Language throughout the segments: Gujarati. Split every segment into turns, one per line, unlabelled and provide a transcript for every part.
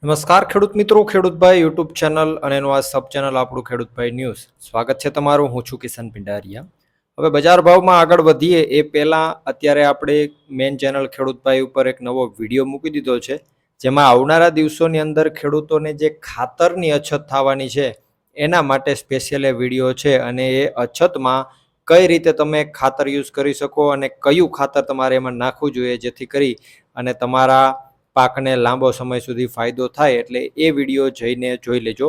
નમસ્કાર ખેડૂત મિત્રો, ખેડૂતભાઈ યુટ્યુબ ચેનલ અને એનું આ સબ ચેનલ આપણું ખેડૂતભાઈ ન્યૂઝ. સ્વાગત છે તમારું. હું છું કિશન પિંડારિયા. હવે બજાર ભાવમાં આગળ વધીએ એ પહેલાં અત્યારે આપણે મેઇન ચેનલ ખેડૂતભાઈ ઉપર એક નવો વિડીયો મૂકી દીધો છે, જેમાં આવનારા દિવસોની અંદર ખેડૂતોને જે ખાતરની અછત થવાની છે એના માટે સ્પેશિયલ એ વિડીયો છે. અને એ અછતમાં કઈ રીતે તમે ખાતર યુઝ કરી શકો અને કયું ખાતર તમારે એમાં નાખવું જોઈએ જેથી કરી અને તમારા પાકને લાંબો સમય સુધી ફાયદો થાય. એટલે એ વિડીયો જઈને જોઈ લેજો.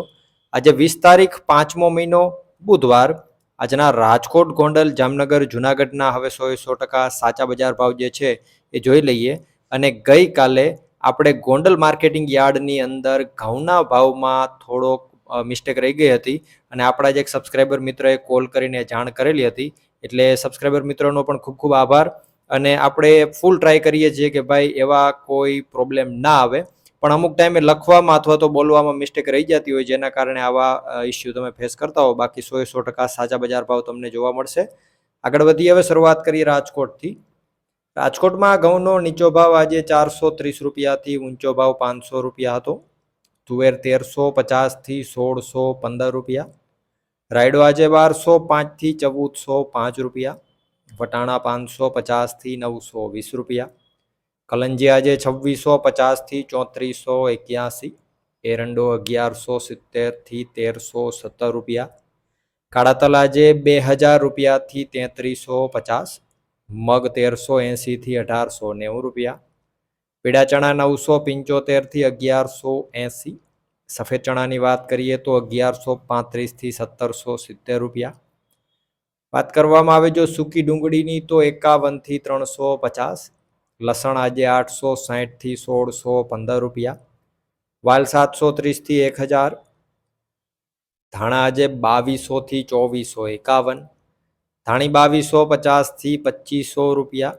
આજે 20 તારીખ 5મો મહિનો બુધવાર. આજના રાજકોટ, ગોંડલ, જામનગર, જુનાગઢના હવે 100% સાચા બજાર ભાવ જે છે એ જોઈ લઈએ. અને ગઈકાલે આપણે ગોંડલ માર્કેટિંગ યાર્ડની અંદર ઘઉંના ભાવમાં થોડોક મિસ્ટેક રહી ગઈ હતી અને આપણા જે એક સબસ્ક્રાઈબર મિત્રએ કોલ કરીને જાણ કરેલી હતી. એટલે સબસ્ક્રાઈબર મિત્રનો પણ ખૂબ ખૂબ આભાર. અને આપણે ફૂલ ટ્રાય કરીએ છીએ કે ભાઈ એવા કોઈ પ્રોબ્લેમ ના આવે, પણ અમુક ટાઈમે લખવામાં અથવા તો બોલવામાં મિસ્ટેક રહી જતી હોય જેના કારણે આવા ઇસ્યુ તમે ફેસ કરતા હો. બાકી 100% સાચા બજાર ભાવ તમને જોવા મળશે. આગળ વધીએ. હવે શરૂઆત કરીએ રાજકોટથી. રાજકોટમાં ઘઉંનો નીચો ભાવ આજે 430 રૂપિયાથી ઊંચો ભાવ 500 રૂપિયા હતો. તુવેર 1350થી 1615 રૂપિયા. રાયડો આજે 1205થી 1405 રૂપિયા. વટાણા 550થી 920 રૂપિયા. કલંજી આજે 2650થી 3481. એરંડો 1170થી 1317 રૂપિયા. કાળા તલ આજે 2000 રૂપિયાથી 3350. મગ 1380થી 1890 રૂપિયા. પીળા ચણા 975થી 1180. સફેદ ચણાની વાત કરીએ તો 1135થી 1770 રૂપિયા. વાત કરવામાં આવે જો સૂકી ડુંગળીની તો 51થી 350. લસણ આજે 860થી 1615 રૂપિયા. વાલ 730થી 1000. ધાણા આજે 2200થી 2451. ધાણી 2250થી 2500 રૂપિયા.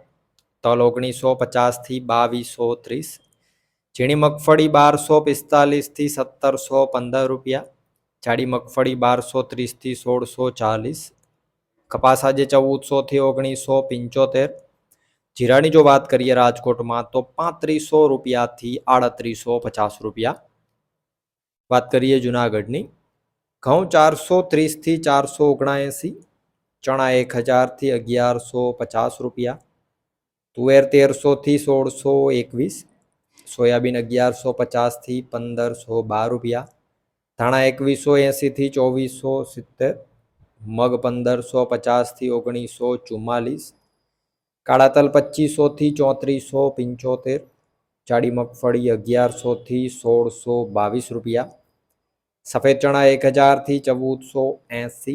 તલ 1950થી 2230. ઝીણી મગફળી 1245થી 1715 રૂપિયા. જાડી મગફળી 1230થી 1640. કપાસ આજે 1400થી 1975. જીરાની જો વાત કરીએ રાજકોટમાં તો 3500 રૂપિયાથી 3850 રૂપિયા. વાત કરીએ જુનાગઢની. ઘઉં 430થી 479. ચણા 1000થી 1150 રૂપિયા. તુવેર 1300થી 1621. સોયાબીન 1150થી 1512 રૂપિયા. ધાણા 2180થી 2470. મગ 1550થી 1944. કાળા તલ 2500થી 3475. જાડી મગફળી 1100થી 1622 રૂપિયા. સફેદ ચણા 1000થી 1480.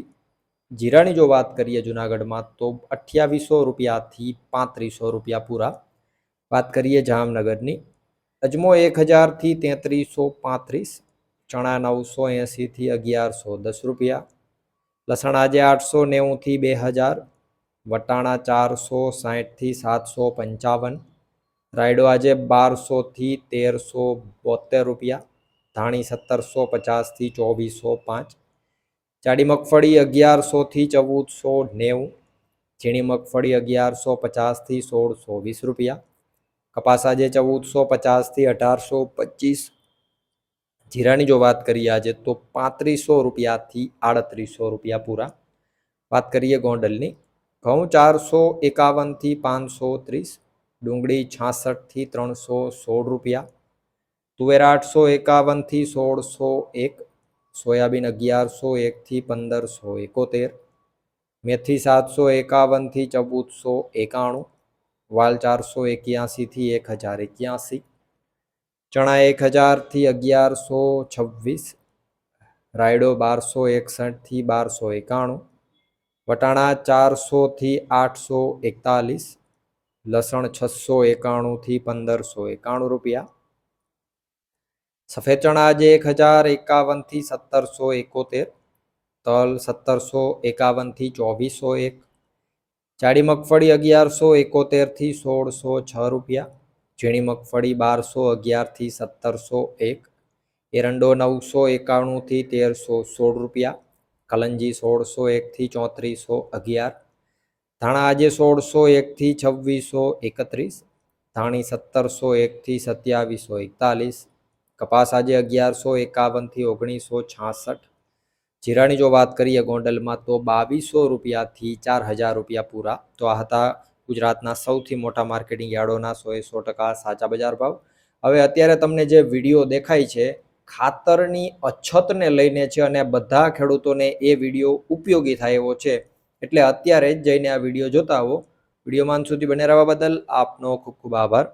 જીરાની જો વાત કરીએ જુનાગઢમાં તો 2800 રૂપિયાથી 3500 રૂપિયા પૂરા. વાત કરીએ જામનગરની. અજમો 1000થી 3335. ચણા 980થી 1110 રૂપિયા. લસણ આજે 890થી 2000. વટાણા 460થી 755. રાયડો આજે 1200થી 1372 રૂપિયા. ધાણી 1750થી 2405. જાડી મગફળી 1100થી 1490. ઝીણી મગફળી 1150થી 1620 રૂપિયા. કપાસ આજે 1450થી 1825. જીરાની જો વાત કરીએ આજે તો 3500 રૂપિયાથી 3800 રૂપિયા પૂરા. વાત કરીએ ગોંડલની. ઘઉં 451થી 530. ડુંગળી 66થી 316 રૂપિયા. તુવેર 851થી 1601. સોયાબીન 1101થી 1571. મેથી 751થી 1491. વાલ 481થી 1081. ચણા 1000થી 1126. રાયડો 1261થી 1291. વટાણા 400થી 841. લસણ 691થી 1591 રૂપિયા. સફેદ ચણા આજે 1051થી 1771. તલ 1751થી 2401. જાડી મગફળી 1171થી 1606 રૂપિયા. ઝીણી મગફળી 1211થી 1701. એરંડો 991થી 1316 રૂપિયા. કલંજી 1601થી 3411. ધાણા આજે 1601થી 2631. ધાણી 1701થી 2741. કપાસ આજે 1151 થી 1966. જીરાની જો વાત કરીએ ગોંડલમાં તો 2200 રૂપિયાથી 4000 રૂપિયા પૂરા. તો આ હતા ગુજરાતના સૌથી મોટા માર્કેટિંગ યાર્ડોના 100% સાચા બજાર ભાવ. હવે અત્યારે તમને જે વિડીયો દેખાય છે ખાતરની અછતને લઈને છે અને બધા ખેડૂતોને એ વિડીયો ઉપયોગી થાય એવો છે, એટલે અત્યારે જ જઈને આ વિડીયો જોતા આવો. વિડીયોમાં અંત સુધી બને રહેવા બદલ આપનો ખૂબ ખૂબ આભાર.